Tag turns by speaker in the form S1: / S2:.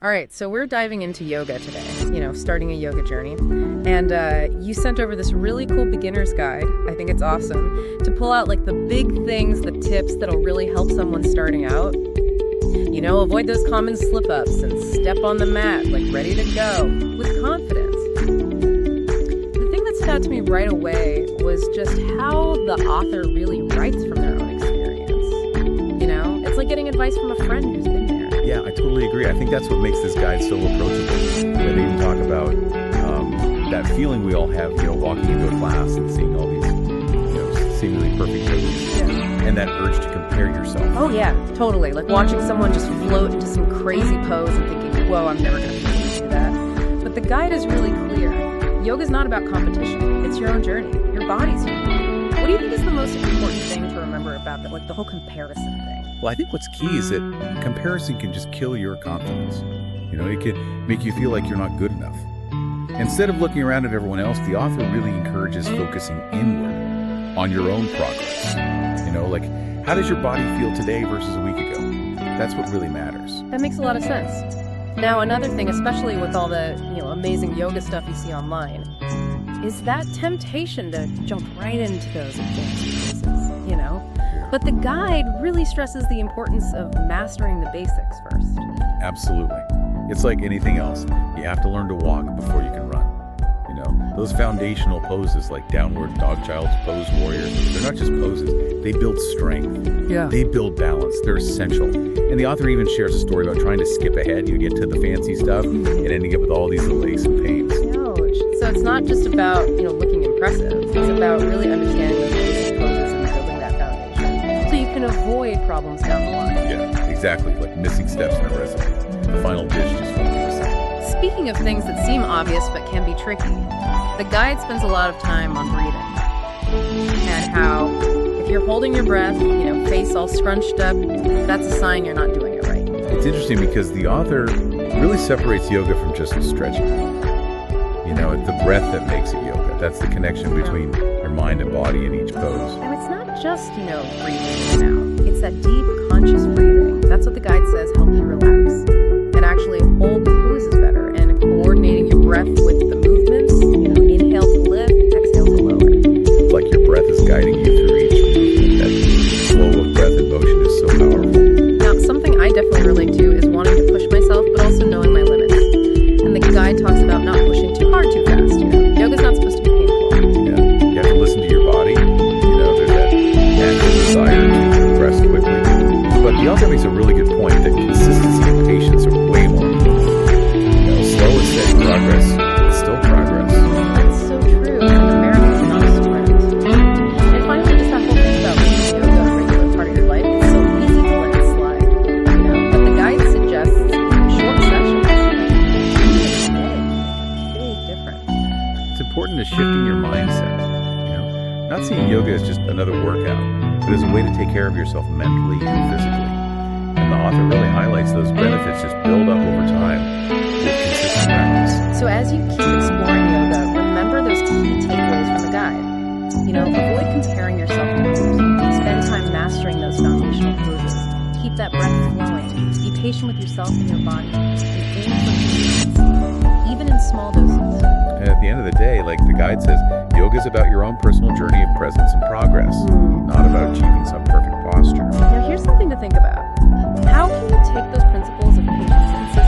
S1: All right, so we're diving into yoga today, starting a yoga journey. And you sent over this really cool beginner's guide. I think it's awesome to pull out like the big things, the tips that'll really help someone starting out. Avoid those common slip-ups and step on the mat, like ready to go with confidence. The thing that stood out to me right away was just how the author really writes from their own experience. It's like getting advice from a friend who's been there.
S2: Yeah, I totally agree. I think that's what makes this guide so approachable. They even talk about that feeling we all have, walking into a class and seeing all these, seemingly perfect yogis, and that urge to compare yourself.
S1: Oh yeah, totally. Like watching someone just float into some crazy pose and thinking, whoa, I'm never going to be able to do that. But the guide is really clear. Yoga's not about competition. It's your own journey. Your body's unique. What do you think is the most important thing to remember about that, like the whole comparison thing?
S2: Well, I think what's key is that comparison can just kill your confidence. It can make you feel like you're not good enough. Instead of looking around at everyone else, the author really encourages focusing inward on your own progress. Like how does your body feel today versus a week ago? That's what really matters.
S1: That makes a lot of sense. Now, another thing, especially with all the amazing yoga stuff you see online, is that temptation to jump right into those advanced poses, But the guide really stresses the importance of mastering the basics first.
S2: Absolutely. It's like anything else. You have to learn to walk before you can run. Those foundational poses like downward dog child's pose warrior, they're not just poses. They build strength.
S1: Yeah.
S2: They build balance. They're essential. And the author even shares a story about trying to skip ahead. You get to the fancy stuff and ending up with all these little aches and pains.
S1: Ouch. So it's not just about, looking impressive. It's about really understanding those basic poses and building that foundation so you can avoid problems down the line.
S2: Yeah, exactly. Like missing steps in a recipe. The final dish just won't be the same.
S1: Speaking of things that seem obvious but can be tricky, the guide spends a lot of time on breathing and how if you're holding your breath, face all scrunched up, that's a sign you're not doing it right.
S2: It's interesting because the author really separates yoga from just stretching. It's the breath that makes it yoga. That's the connection between your mind and body in each pose.
S1: And it's not just, breathing in and out. It's that deep, conscious breathing. That's what the guide says help you relax and actually hold the poses better and coordinating your breath with the movements. Inhale to lift, exhale to lower.
S2: It's like your breath is guiding you through each movement. That flow of breath and motion is so powerful.
S1: Now, something I definitely relate to is wanting to push myself, but also knowing my limits. And the guide talks about not pushing too hard too fast. Yoga's not supposed to be painful.
S2: Yeah, you have to listen to your body. There's that natural desire to progress quickly. But the author makes a really good point that consistency and patience are way more important. Slow and steady progress is still progress.
S1: That's so true. And the marathon is not a sprint. And finally, just that whole thing about making yoga a regular part of your life, it's so easy to let it slide. But the guide suggests short sessions. Big difference.
S2: It's important to shifting your mindset. Not seeing yoga as just another workout, but as a way to take care of yourself mentally and physically. And the author really highlights those benefits just build up over time with consistent practice.
S1: So as you keep exploring yoga, remember those key takeaways from the guide. Avoid comparing yourself to others. Spend time mastering those foundational poses. Keep that breath flowing. Be patient with yourself and your body. And aim for consistency, even in small doses.
S2: And at the end of the day, like the guide says, yoga is about your own personal journey of presence and progress, not about achieving some perfect posture.
S1: Now here's something to think about. How can you take those principles of patience and